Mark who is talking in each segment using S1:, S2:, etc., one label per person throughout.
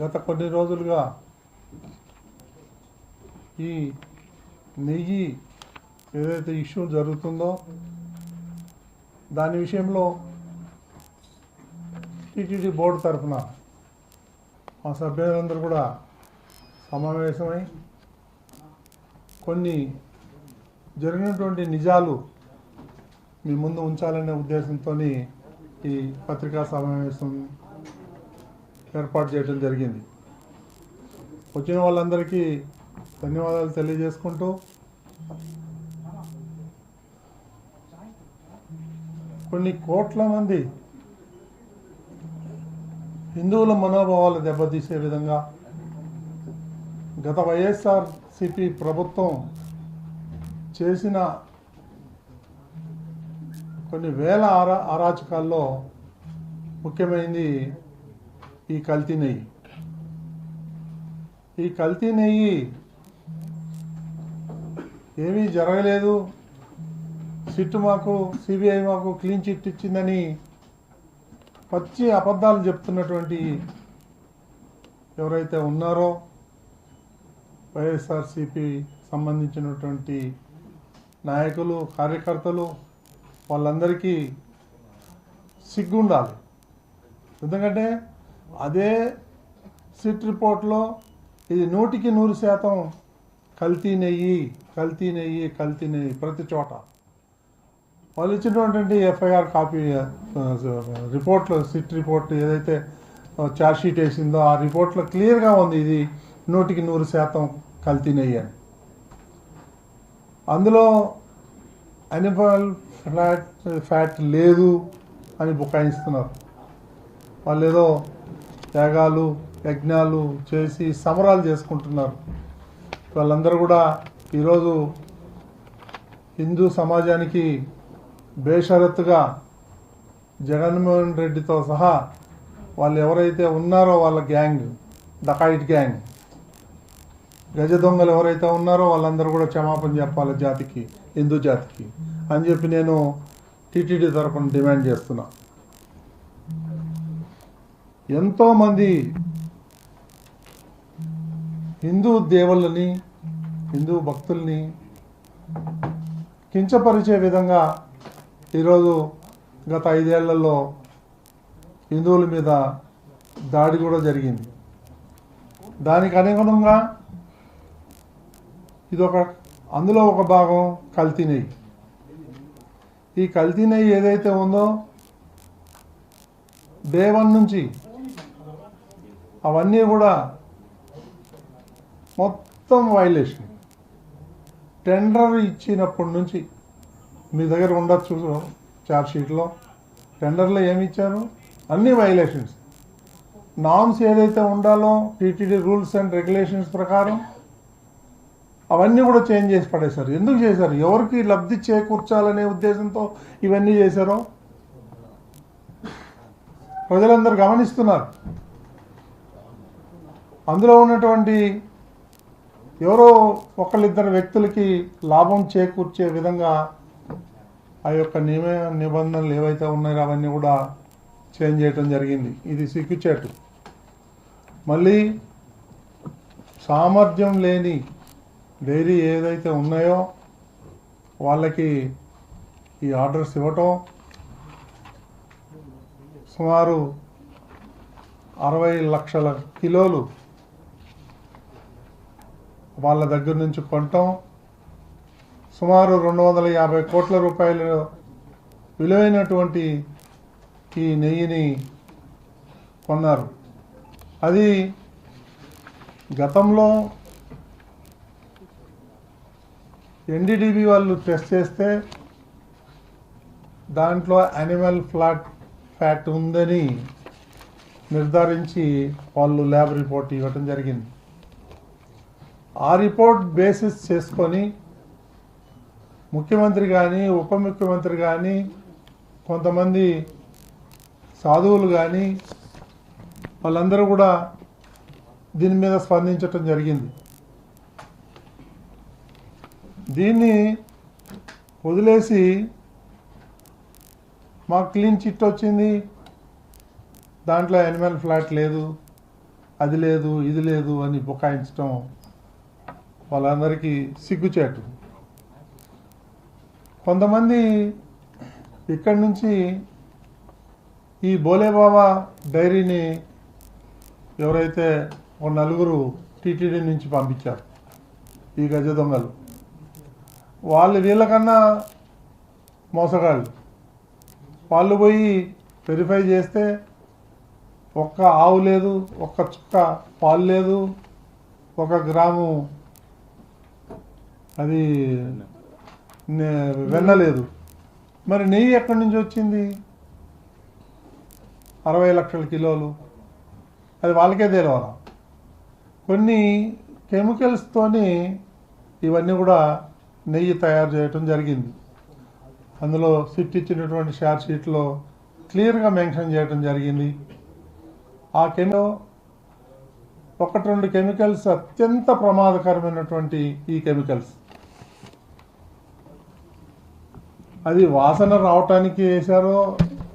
S1: గత కొన్ని రోజులుగా ఈ నెయ్యి ఏదైతే ఇష్యూ జరుగుతుందో దాని విషయంలో టీటీడీ బోర్డు తరఫున మా సభ్యులందరూ కూడా సమావేశమై కొన్ని జరిగినటువంటి నిజాలు మీ ముందు ఉంచాలనే ఉద్దేశంతో ఈ పత్రికా సమావేశం ఏర్పాటు చేయడం జరిగింది. వచ్చిన వాళ్ళందరికీ ధన్యవాదాలు తెలియజేసుకుంటూ కొన్ని కోట్ల మంది హిందువుల మనోభావాలు దెబ్బతీసే విధంగా గత వైఎస్ఆర్సీపీ ప్రభుత్వం చేసిన కొన్ని వేల అరాచకాల్లో ముఖ్యమైనది ఈ కల్తీ నెయ్యి. ఈ కల్తీ నెయ్యి ఏమీ జరగలేదు, సిట్ మాకు సిబిఐ మాకు క్లీన్ చిట్ ఇచ్చిందని పచ్చి అబద్ధాలు చెప్తున్నటువంటి ఎవరైతే ఉన్నారో వైఎస్ఆర్సీపీ సంబంధించినటువంటి నాయకులు కార్యకర్తలు వాళ్ళందరికీ సిగ్గుండాలి. ఎందుకంటే అదే సిట్ రిపోర్ట్లో ఇది 100% కల్తీ నెయ్యి కల్తీ నెయ్యి కల్తీ నెయ్యి ప్రతి చోట. వాళ్ళు ఇచ్చినటువంటి ఎఫ్ఐఆర్ కాపీ రిపోర్ట్లో సిట్ రిపోర్ట్ ఏదైతే ఛార్జ్షీట్ వేసిందో ఆ రిపోర్ట్లో క్లియర్గా ఉంది ఇది 100% కల్తీ నెయ్యి అని. అందులో అనిమల్ ఫ్యాట్ లేదు అని బుకాయిస్తున్నారు. వాళ్ళు ఏదో యాగాలు యజ్ఞాలు చేసి సమరాలు చేసుకుంటున్నారు. వాళ్ళందరూ కూడా ఈరోజు హిందూ సమాజానికి బేషరతుగా జగన్మోహన్ రెడ్డితో సహా వాళ్ళు ఎవరైతే ఉన్నారో వాళ్ళ గ్యాంగ్ డకాయిట్ గ్యాంగ్ గజ దొంగలు ఎవరైతే ఉన్నారో వాళ్ళందరూ కూడా క్షమాపణ చెప్పాలి జాతికి, హిందూ జాతికి అని చెప్పి నేను టీటీడీ తరఫున డిమాండ్ చేస్తున్నా. ఎంతోమంది హిందూ దేవుళ్ళని హిందూ భక్తుల్ని కించపరిచే విధంగా ఈరోజు గత 5 ఏళ్లలో హిందువుల మీద దాడి కూడా జరిగింది. దానికి అనుగుణంగా అందులో ఒక భాగం కల్తీ నెయ్యి. ఈ కల్తీ నెయ్యి ఏదైతే ఉందో డే 1 నుంచి అవన్నీ కూడా మొత్తం వైలేషన్. టెండర్ ఇచ్చినప్పటి నుంచి మీ దగ్గర ఉండొచ్చు ఛార్జ్షీట్లో. టెండర్లో ఏమి ఇచ్చారు? అన్ని వైలేషన్స్. నామ్స్ ఏదైతే ఉండాలో టీటీడీ రూల్స్ అండ్ రెగ్యులేషన్స్ ప్రకారం అవన్నీ కూడా చేంజ్ చేసి పడేశారు. ఎందుకు చేశారు? ఎవరికి లబ్ధి చేకూర్చాలనే ఉద్దేశంతో ఇవన్నీ చేశారో ప్రజలందరూ గమనిస్తున్నారు. అందులో ఉన్నటువంటి ఎవరో ఒకళ్ళిద్దరు వ్యక్తులకి లాభం చేకూర్చే విధంగా ఆ యొక్క నిబంధనలు ఏవైతే ఉన్నాయో అవన్నీ కూడా చేంజ్ చేయడం జరిగింది. ఇది సిగ్గుచేటు. మళ్ళీ సామర్థ్యం లేని డైరీ ఏదైతే ఉన్నాయో వాళ్ళకి ఈ ఆర్డర్స్ ఇవ్వటం, సుమారు 60 లక్షల కిలోలు వాళ్ళ దగ్గర నుంచి కొనటం, సుమారు 250 కోట్ల రూపాయలు విలువైనటువంటి ఈ నెయ్యిని కొన్నారు. అది గతంలో ఎన్డీడీబీ వాళ్ళు టెస్ట్ చేస్తే దాంట్లో యానిమల్ ఫ్యాట్ ఉందని నిర్ధారించి వాళ్ళు ల్యాబ్ రిపోర్ట్ ఇవ్వటం జరిగింది. ఆ రిపోర్ట్ బేసిస్ చేసుకొని ముఖ్యమంత్రి కానీ ఉప ముఖ్యమంత్రి కానీ కొంతమంది సాధువులు కానీ వాళ్ళందరూ కూడా దీని మీద స్పందించటం జరిగింది. దీన్ని వదిలేసి మాకు క్లీన్ చిట్ వచ్చింది, దాంట్లో యానిమల్ ఫ్యాట్ లేదు, అది లేదు ఇది లేదు అని బుకాయించడం వాళ్ళందరికీ సిగ్గుచేటు. కొంతమంది ఇక్కడి నుంచి ఈ బోలేబాబా డైరీని ఎవరైతే ఒక నలుగురు టీటీడీ నుంచి పంపించారు ఈ గజ దొంగలు, వాళ్ళు వీళ్ళకన్నా మోసగాళ్ళు. వాళ్ళు పోయి వెరిఫై చేస్తే ఒక్క ఆవు లేదు, ఒక్క చుక్క పాలు లేదు, 1 గ్రాము అది వెన్న లేదు. మరి నెయ్యి ఎక్కడి నుంచి వచ్చింది? 60 లక్షల కిలోలు. అది వాళ్ళకే తెలియాల. కొన్ని కెమికల్స్తోని ఇవన్నీ కూడా నెయ్యి తయారు చేయటం జరిగింది. అందులో సిట్ ఇచ్చినటువంటి షార్ట్ షీట్లో క్లియర్గా మెన్షన్ చేయడం జరిగింది. ఆ కెమికల్ 1-2 కెమికల్స్ అత్యంత ప్రమాదకరమైనటువంటి ఈ కెమికల్స్. అది వాసన రావటానికి వేశారో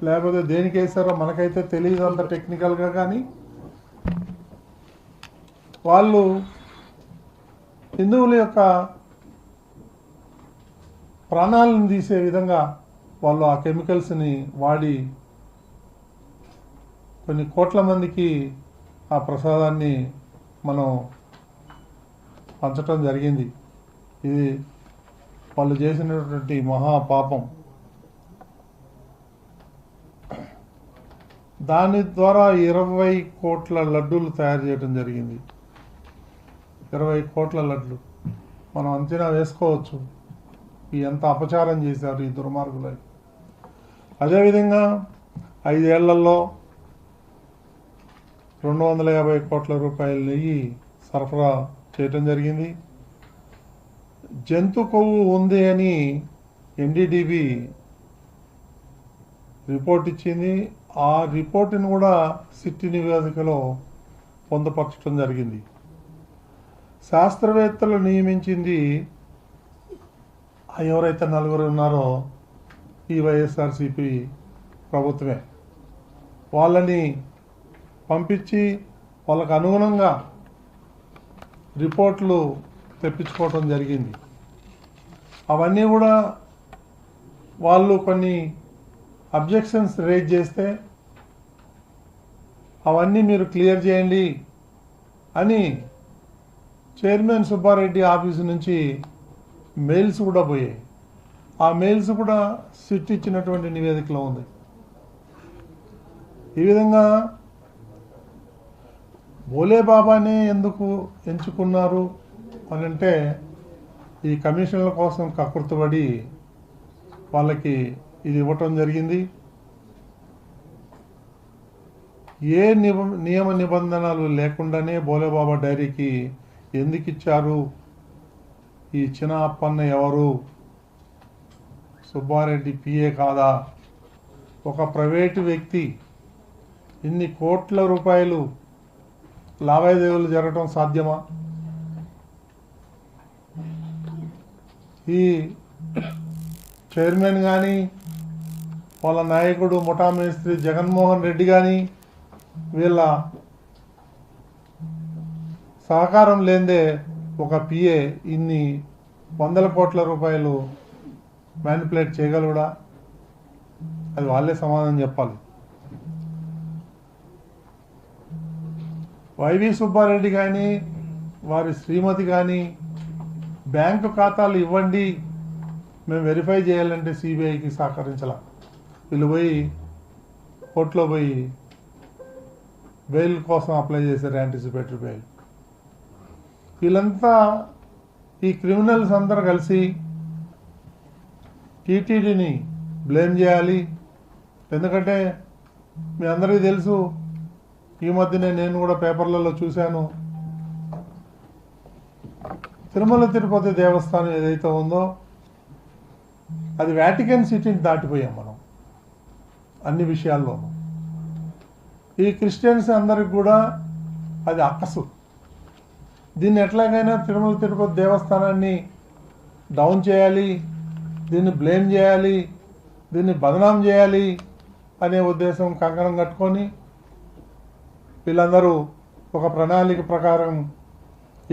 S1: లేకపోతే దేనికి వేశారో మనకైతే తెలియదు అంత టెక్నికల్గా. కానీ వాళ్ళు హిందువుల యొక్క ప్రాణాలను తీసే విధంగా వాళ్ళు ఆ కెమికల్స్ని వాడి కొన్ని కోట్ల మందికి ఆ ప్రసాదాన్ని మనం పంచటం జరిగింది. ఇది వాళ్ళు చేసినటువంటి మహాపాపం. దాని ద్వారా 20 కోట్ల లడ్డూలు తయారు చేయడం జరిగింది. 20 కోట్ల లడ్లు. మనం అంచనా వేసుకోవచ్చు ఎంత అపచారం చేశారు ఈ దుర్మార్గులు. అదేవిధంగా 5 ఏళ్లలో 250 కోట్ల రూపాయల నెయ్యి సరఫరా చేయటం జరిగింది. జంతు కొవ్వు ఉంది అని ఎన్డీడీబీ రిపోర్ట్ ఇచ్చింది. ఆ రిపోర్టును కూడా సిట్టి నివేదికలో పొందుపరచడం జరిగింది. శాస్త్రవేత్తలు నియమించింది ఎవరైతే 4 ఉన్నారో ఈ వైఎస్ఆర్సీపీ ప్రభుత్వమే. వాళ్ళని పంపించి వాళ్ళకు అనుగుణంగా రిపోర్ట్లు తెప్పించుకోవటం జరిగింది. అవన్నీ కూడా వాళ్ళు కొన్ని అబ్జెక్షన్స్ రేజ్ చేస్తే అవన్నీ మీరు క్లియర్ చేయండి అని చైర్మన్ సుబ్బారెడ్డి ఆఫీసు నుంచి మెయిల్స్ కూడా పోయాయి. ఆ మెయిల్స్ కూడా సిట్ ఇచ్చినటువంటి నివేదికలో ఉంది. ఈ విధంగా బోలేబాబానే ఎందుకు ఎంచుకున్నారు అని అంటే ఈ కమిషన్ల కోసం కకృతపడి వాళ్ళకి ఇది ఇవ్వటం జరిగింది. ఏ నియమ నిబంధనలు లేకుండానే బోలేబాబా డైరీకి ఎందుకు ఇచ్చారు? ఈ చిన్న అప్పన్న ఎవరు? సుబ్బారెడ్డి పిఏ కాదా? ఒక ప్రైవేటు వ్యక్తి ఇన్ని కోట్ల రూపాయలు లావాదేవీలు జరగటం సాధ్యమా? ఈ చైర్మన్ కానీ వాళ్ళ నాయకుడు ముఠా మేస్త్రి జగన్మోహన్ రెడ్డి కానీ వీళ్ళ సహకారం లేదే ఒక పిఏ ఇన్ని 100 కోట్ల రూపాయలు మ్యానిపులేట్ చేయగలడా? అది వాళ్ళే సమాధానం చెప్పాలి. వైవి సుబ్బారెడ్డి కానీ వారి శ్రీమతి కానీ బ్యాంకు ఖాతాలు ఇవ్వండి మేము వెరిఫై చేయాలంటే సిబిఐకి సహకరించాల. వీళ్ళు పోయి కోర్టులో పోయి బెయిల్ కోసం అప్లై చేశారు, యాంటిసిపేటరీ బెయిల్. వీళ్ళంతా ఈ క్రిమినల్స్ అందరూ కలిసి టీటీడీని బ్లేమ్ చేయాలి. ఎందుకంటే మీ అందరికీ తెలుసు, ఈ మధ్యనే నేను కూడా పేపర్లలో చూశాను, తిరుమల తిరుపతి దేవస్థానం ఏదైతే ఉందో అది వాటికన్ సిటీని దాటిపోయాం మనం అన్ని విషయాల్లోనూ. ఈ క్రిస్టియన్స్ అందరికి కూడా అది అక్కసు. దీన్ని ఎట్లాగైనా తిరుమల తిరుపతి దేవస్థానాన్ని డౌన్ చేయాలి, దీన్ని బ్లేమ్ చేయాలి, దీన్ని బదనాం చేయాలి అనే ఉద్దేశం కంకణం కట్టుకొని వీళ్ళందరూ ఒక ప్రణాళిక ప్రకారం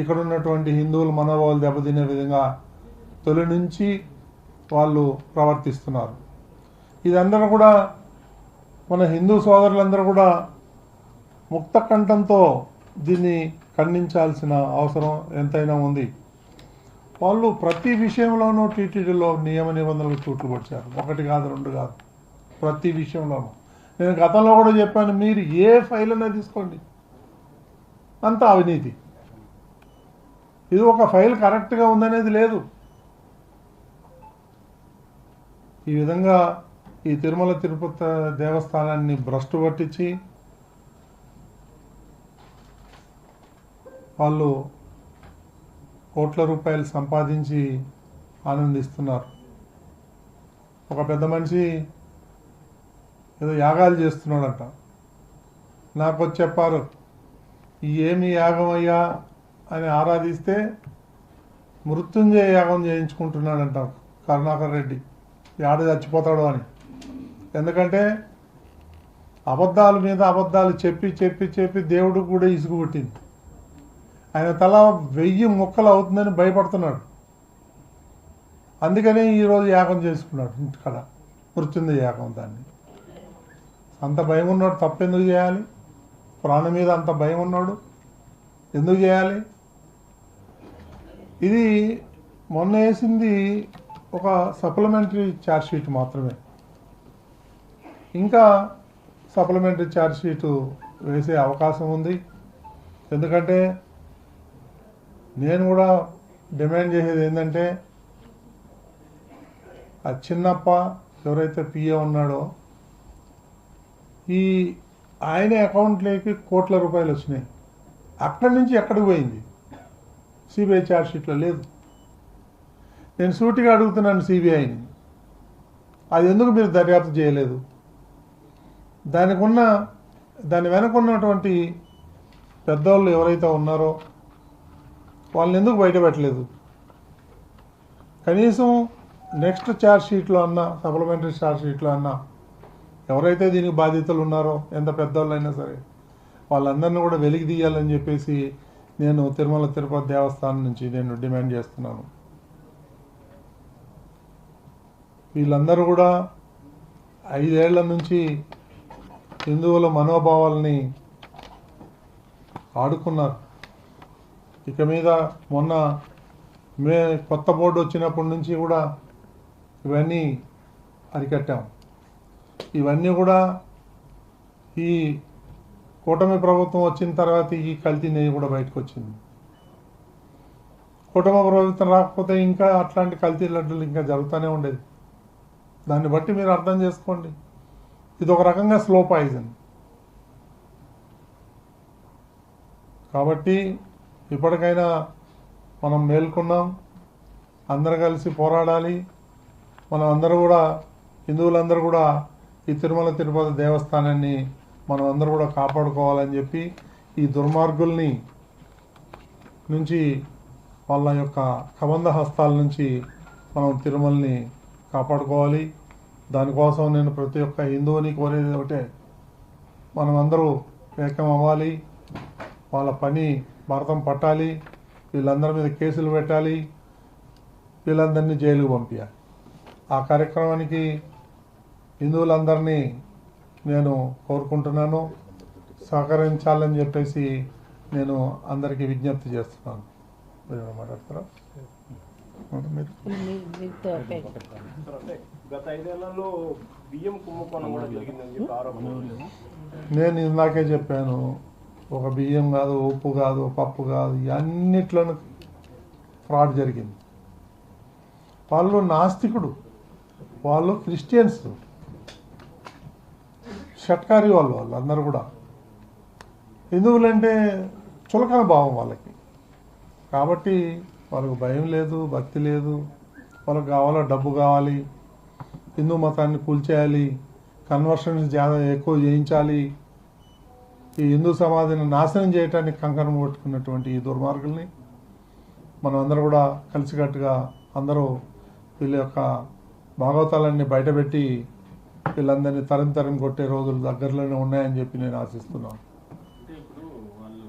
S1: ఇక్కడ ఉన్నటువంటి హిందువుల మనోభావాలు దెబ్బతినే విధంగా తొలి నుంచి వాళ్ళు ప్రవర్తిస్తున్నారు. ఇదందరూ కూడా మన హిందూ సోదరులందరూ కూడా ముక్త కంఠంతో దీన్ని ఖండించాల్సిన అవసరం ఎంతైనా ఉంది. వాళ్ళు ప్రతి విషయంలోనూ టీటీడీలో నియమ నిబంధనలకు తూట్లు పొడిచారు. ఒకటి కాదు, రెండు కాదు, ప్రతి విషయంలోనూ. నేను గతంలో కూడా చెప్పాను, మీరు ఏ ఫైల్ అయినా తీసుకోండి, అంత అవినీతి. ఇది ఒక ఫైల్ కరెక్ట్గా ఉందనేది లేదు. ఈ విధంగా ఈ తిరుమల తిరుపతి దేవస్థానాన్ని భ్రష్టు పట్టించి వాళ్ళు కోట్ల రూపాయలు సంపాదించి ఆనందిస్తున్నారు. ఒక పెద్ద మనిషి ఏదో యాగాలు చేస్తున్నాడంట. నాకు వచ్చి చెప్పారు, ఏమి యాగం అయ్యా అని ఆరాధిస్తే మృత్యుంజయ యాగం చేయించుకుంటున్నాడంట కరుణాకర్ రెడ్డి. ఆడ చచ్చిపోతాడు అని. ఎందుకంటే అబద్ధాల మీద అబద్ధాలు చెప్పి చెప్పి చెప్పి దేవుడు కూడా ఇసుగు పుట్టింది. ఆయన తల 1000 ముక్కలు అవుతుందని భయపడుతున్నాడు. అందుకనే ఈరోజు యాగం చేసుకున్నాడు ఇంటికాడ, మృత్యుంజయ యాగం. దాన్ని అంత భయం ఉన్నాడు, తప్పెందుకు చేయాలి? ప్రాణం మీద అంత భయం ఉన్నాడు, ఎందుకు చేయాలి? ఇది మొన్న వేసింది ఒక సప్లిమెంటరీ ఛార్జ్ షీట్ మాత్రమే. ఇంకా సప్లిమెంటరీ ఛార్జ్ షీటు వేసే అవకాశం ఉంది. ఎందుకంటే నేను కూడా డిమాండ్ చేసేది ఏంటంటే, ఆ చిన్నప్ప ఎవరైతే పిఏ ఉన్నాడో, ఈ ఆయన అకౌంట్లోకి కోట్ల రూపాయలు వచ్చినాయి. అక్కడి నుంచి ఎక్కడికి పోయింది? సిబిఐ ఛార్జ్ షీట్లో లేదు. నేను సూటిగా అడుగుతున్నాను సిబిఐని, అది ఎందుకు మీరు దర్యాప్తు చేయలేదు? దాని వెనకున్నటువంటి పెద్దవాళ్ళు ఎవరైతే ఉన్నారో వాళ్ళని ఎందుకు బయటపెట్టలేదు? కనీసం నెక్స్ట్ ఛార్జ్ షీట్లో అన్నా, సప్లిమెంటరీ ఛార్జ్ షీట్లో అన్నా ఎవరైతే దీనికి బాధితులు ఉన్నారో, ఎంత పెద్దవాళ్ళు అయినా సరే, వాళ్ళందరినీ కూడా వెలికి తీయాలని చెప్పేసి నేను తిరుమల తిరుపతి దేవస్థానం నుంచి నేను డిమాండ్ చేస్తున్నాను. వీళ్ళందరూ కూడా 5 ఏళ్ల నుంచి హిందువుల మనోభావాల్ని ఆడుకున్నారు. ఇక మీద మొన్న కొత్త బోర్డు వచ్చినప్పటి నుంచి కూడా ఇవన్నీ అరికట్టాం. ఇవన్నీ కూడా ఈ కూటమి ప్రభుత్వం వచ్చిన తర్వాత ఈ కల్తీ నెయ్యి కూడా బయటకు వచ్చింది. కూటమి ప్రభుత్వం రాకపోతే ఇంకా అట్లాంటి కల్తీ లడ్డూలు ఇంకా జరుగుతూనే ఉండేది. దాన్ని బట్టి మీరు అర్థం చేసుకోండి, ఇది ఒక రకంగా స్లో పాయిజన్. కాబట్టి ఇప్పటికైనా మనం మేల్కొన్నాం, అందరూ కలిసి పోరాడాలి. మనం అందరూ కూడా, హిందువులందరూ కూడా ఈ తిరుమల తిరుపతి దేవస్థానాన్ని మనం అందరూ కూడా కాపాడుకోవాలని చెప్పి, ఈ దుర్మార్గుల్ని నుంచి, వాళ్ళ యొక్క కబంధ హస్తాల నుంచి మనం తిరుమలని కాపాడుకోవాలి. దానికోసం నేను ప్రతి ఒక్క హిందువుని కోరేది ఒకటే, మనం అందరూ ఏకం అవ్వాలి. వాళ్ళ పని భారతం పట్టాలి, వీళ్ళందరి మీద కేసులు పెట్టాలి, వీళ్ళందరినీ జైలుకు పంపించాలి. ఆ కార్యక్రమానికి హిందువులందరినీ నేను కోరుకుంటున్నాను, సహకరించాలని చెప్పేసి నేను అందరికీ విజ్ఞప్తి చేస్తున్నాను. మాట్లాడతారా? నేను ఇందాకే చెప్పాను, ఒక బియ్యం కాదు, ఉప్పు కాదు, పప్పు కాదు, అన్నిట్లోనూ ఫ్రాడ్ జరిగింది. వాళ్ళు నాస్తికుడు, వాళ్ళు క్రిస్టియన్స్, షట్కారి వాళ్ళు అందరూ కూడా. హిందువులంటే చులకన భావం వాళ్ళకి. కాబట్టి వాళ్ళకు భయం లేదు, భక్తి లేదు. వాళ్ళకి కావాలో డబ్బు కావాలి, హిందూ మతాన్ని కూల్చేయాలి, కన్వర్షన్స్ ఎక్కువ చేయించాలి, ఈ హిందూ సమాధిని నాశనం చేయడానికి కంకణం కొట్టుకున్నటువంటి ఈ దుర్మార్గుల్ని మనం అందరూ కూడా కలిసికట్టుగా అందరూ వీళ్ళ యొక్క భాగవతాలన్నీ బయటపెట్టి వీళ్ళందరినీ తరం కొట్టే రోజులు దగ్గరలోనే ఉన్నాయని చెప్పి నేను ఆశిస్తున్నాను.
S2: ఇప్పుడు వాళ్ళు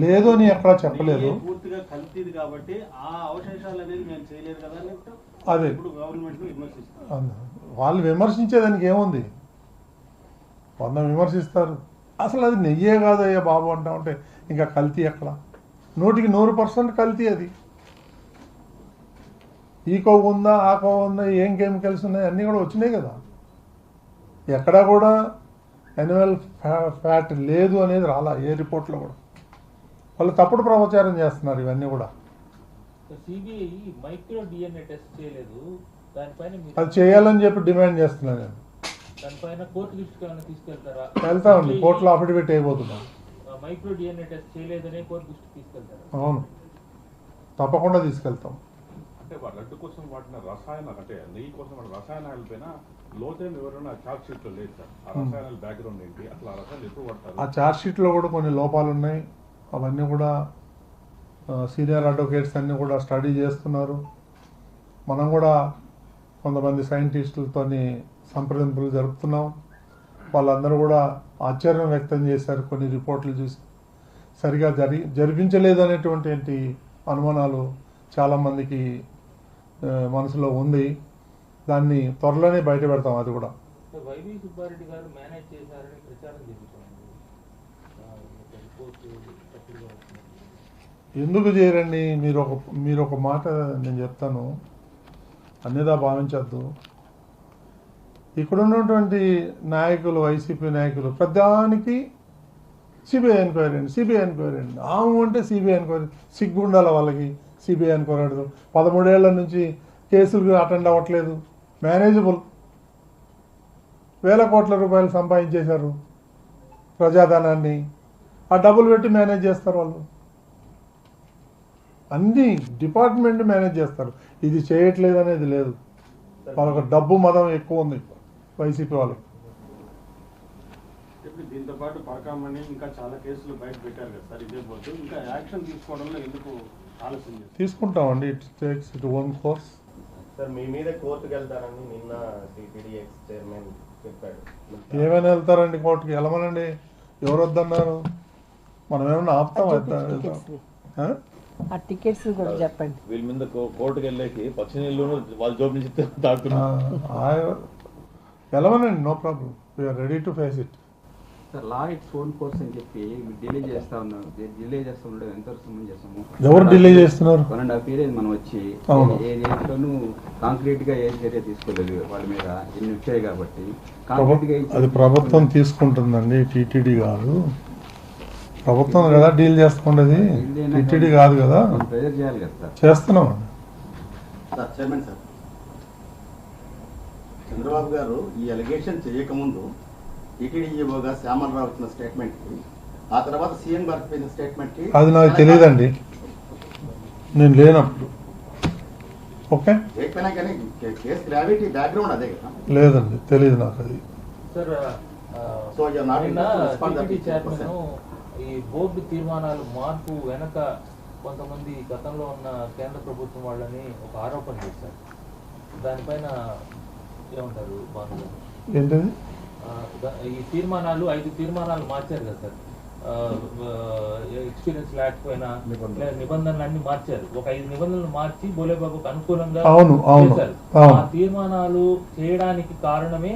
S1: లేదు అని ఎక్కడా చెప్పలేదు.
S2: పూర్తిగా కల్తీది కాబట్టి ఆ అవశేషాలు అనేది మేము చేయలేదు కదా అన్నట్టు
S1: అదే
S2: ఇప్పుడు గవర్నమెంట్ విమర్శిస్తారు.
S1: వాళ్ళు విమర్శించేదానికి ఏముంది, 100 విమర్శిస్తారు. అసలు అది నెయ్యే కాదయ్యా బాబు అంటా ఉంటే ఇంకా కల్తీ ఎక్కడ? 100% కల్తీ అది. ఈ కొవ్వు ఉందా, ఆ కొవ్వు ఉందా, ఏం కెమికల్స్ ఉన్నాయి అన్నీ కూడా వచ్చినాయి కదా. ఎక్కడా కూడా యాన్యువల్ ఫ్యాట్ లేదు అనేది రాలా ఏ రిపోర్ట్లో కూడా. వాళ్ళు తప్పుడు ప్రచారం చేస్తున్నారు ఇవన్నీ కూడా.
S3: సిబిఐ మైక్రో డిఎన్ఏ టెస్ట్ చేయలేదు, దానిపైన
S1: అది చేయాలని చెప్పి డిమాండ్ చేస్తున్నాను నేను.
S3: దానిపైన కోర్టు దృష్టికి ఏమైనా తీసుకెళ్తారా?
S1: వెళ్తామండి, కోర్టులో అఫిడవిట్ అయిపోతున్నాం.
S3: మైక్రో డిఎన్ఏ టెస్ట్ చేయలేదనే కోర్టు దృష్టికి తీసుకెళ్తారా?
S1: అవును, తప్పకుండా తీసుకెళ్తాం.
S4: అంటే లడ్డు కోసం వాడిన రసాయనాలు, అంటే నెయ్యి కోసం వాడిన రసాయనాల పైన లోతైన వివరణ ఛార్జ్ షీట్ లో లేదు సార్. ఆ రసాయనాల బ్యాక్గ్రౌండ్ ఏంటి, అసలు ఆ రసాయనాలు ఎప్పుడు వాడతారు?
S1: ఆ ఛార్జ్ షీట్లో కూడా కొన్ని లోపాలు ఉన్నాయి. అవన్నీ కూడా సీనియర్ అడ్వకేట్స్ అన్నీ కూడా స్టడీ చేస్తున్నారు. మనం కూడా కొంతమంది సైంటిస్టులతో సంప్రదింపులు జరుపుతున్నాం. వాళ్ళందరూ కూడా ఆశ్చర్యం వ్యక్తం చేశారు కొన్ని రిపోర్ట్లు చూసి. సరిగా జరిపించలేదు అనేటువంటి అనుమానాలు చాలామందికి మనసులో ఉంది. దాన్ని త్వరలోనే బయట పెడతాం. అది కూడా
S3: వైవి సుబ్బారెడ్డి గారు మేనేజ్ చేశారని ప్రచారం జరుగుతుంది.
S1: ఎందుకు చేయరండి? మీరు ఒక మాట నేను చెప్తాను, అన్నిదా భావించద్దు. ఇక్కడ ఉన్నటువంటి నాయకులు, వైసీపీ నాయకులు ప్రధానికి సిబిఐ ఎంక్వైరీ అండి, సిబిఐ ఎంక్వైరీ అండి. ఆమె అంటే సిబిఐ ఎంక్వైరీ సిగ్గుండాల వాళ్ళకి. CBI enquiry అడదు. 13 ఏళ్ల నుంచి కేసులు అటెండ్ అవ్వట్లేదు. మేనేజబుల్, వేల కోట్ల రూపాయలు సంపాదించేశారు ప్రజాధనాన్ని. ఆ డబ్బులు పెట్టి మేనేజ్ చేస్తారు వాళ్ళు. అన్ని డిపార్ట్మెంట్ మేనేజ్ చేస్తారు. ఇది చేయట్లేదు అనేది లేదు. వాళ్ళకు డబ్బు మదం ఎక్కువ ఉంది వైసీపీ వాళ్ళకి.
S2: దీంతో పాటు పరకామణి ఇంకా చాలా కేసులు బయట పెట్టారు కదా సార్. ఇదే పోతూ ఇంకా యాక్షన్ తీసుకోవడంలో ఎందుకు ఆలస్యం చేస్తారు?
S1: తీసుకుంటామండి. It takes it own course.
S5: Sir మీ మీద కోర్టుకు వెళ్తారని నిన్న టీటీడీ ఎక్స్ చైర్మన్ చెప్పాడు.
S1: ఏమైనా వెళ్తారండి కోర్టుకి? వెళ్ళమనండి. ఎవరు వద్దన్నారు? మనం ఏమన్నా ఆపుతాం?
S6: ఆ టికెట్స్ కూడా చెప్పండి.
S7: వీళ్ళ మీద కోర్టుకు వెళ్ళేకి పచ్చి నీళ్ళు వాళ్ళ జోబు నుంచి తాగుతున్నారు.
S1: వెళ్ళమనండి, no problem. We are ready to face it.
S8: Sir లా ఇట్స్ ఓన్ కోర్స్ అని చెప్పి డిలే చేస్తా ఉన్నారు. డిలే చేస్తూ ఉండడం ఎంతవరకు సంబంధించేస్తాము?
S1: ఎవరు డిలే చేస్తున్నారు?
S8: 1.5 years మనం వచ్చి ఏ దేశంలోనూ కాంక్రీట్ గా ఏ చర్య తీసుకోలేదు వాళ్ళ మీద. ఎన్ని వచ్చాయి కాబట్టి
S1: అది ప్రభుత్వం తీసుకుంటుందండి, టీటీడీ కాదు. ప్రభుత్వం కదా డీల్ చేసుకుంటది, టీటీడీ కాదు కదా.
S8: ప్రెజర్ చేయాలి కదా సార్.
S1: చేస్తున్నాం.
S5: సార్ చైర్మన్ సార్, చంద్రబాబు గారు ఈ అలిగేషన్ చేయకముందు టీటీడీఈఓగా శ్యామలరావు ఇచ్చిన స్టేట్మెంట్కి, ఆ తర్వాత సీఎం గారికి ఇచ్చిన స్టేట్మెంట్కి
S1: అది నాకు తెలియదండి, నేను లేనప్పుడు. ఓకే,
S5: లేకపోయినా కానీ కేసు గ్రావిటీ బ్యాక్గ్రౌండ్ అదే కదా.
S1: లేదండి, తెలియదు నాకు అది.
S3: Sir
S5: so you are not in
S3: TTD chairman ఈ బోర్డు తీర్మానాలు మార్పు వెనక కొంతమంది గతంలో ఉన్న కేంద్ర ప్రభుత్వం వాళ్ళని ఒక ఆరోపణ చేశారు. దానిపైన ఏమంటారు బాను?
S1: ఏంటది?
S3: ఈ తీర్మానాలు 5 తీర్మానాలు మార్చారు కదా సార్. ఎక్స్పీరియన్స్ లేకపోయినా నిబంధనలు అన్ని మార్చారు. ఒక 5 నిబంధనలు మార్చి బోలేబాబుకు అనుకూలంగా చేశారు. ఆ తీర్మానాలు చేయడానికి కారణమే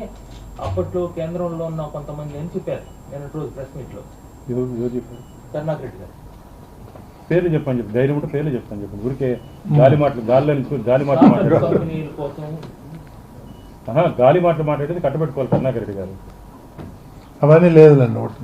S3: అప్పట్లో కేంద్రంలో ఉన్న కొంతమంది అని చెప్పారు నిన్నటి రోజు ప్రెస్ మీట్ లో. కరుణాకర్ రెడ్డి గారు
S4: పేర్లు చెప్పని చెప్పి ధైర్యం ఉంటే పేర్లు చెప్తాను చెప్పండి. ఊరికే గాలి మాటలు గాలి మాటలు మాట్లాడేది కట్టబెట్టుకోవాలి కరుణాకర్ రెడ్డి గారు.
S1: అవన్నీ లేదులేండి. ఒకటి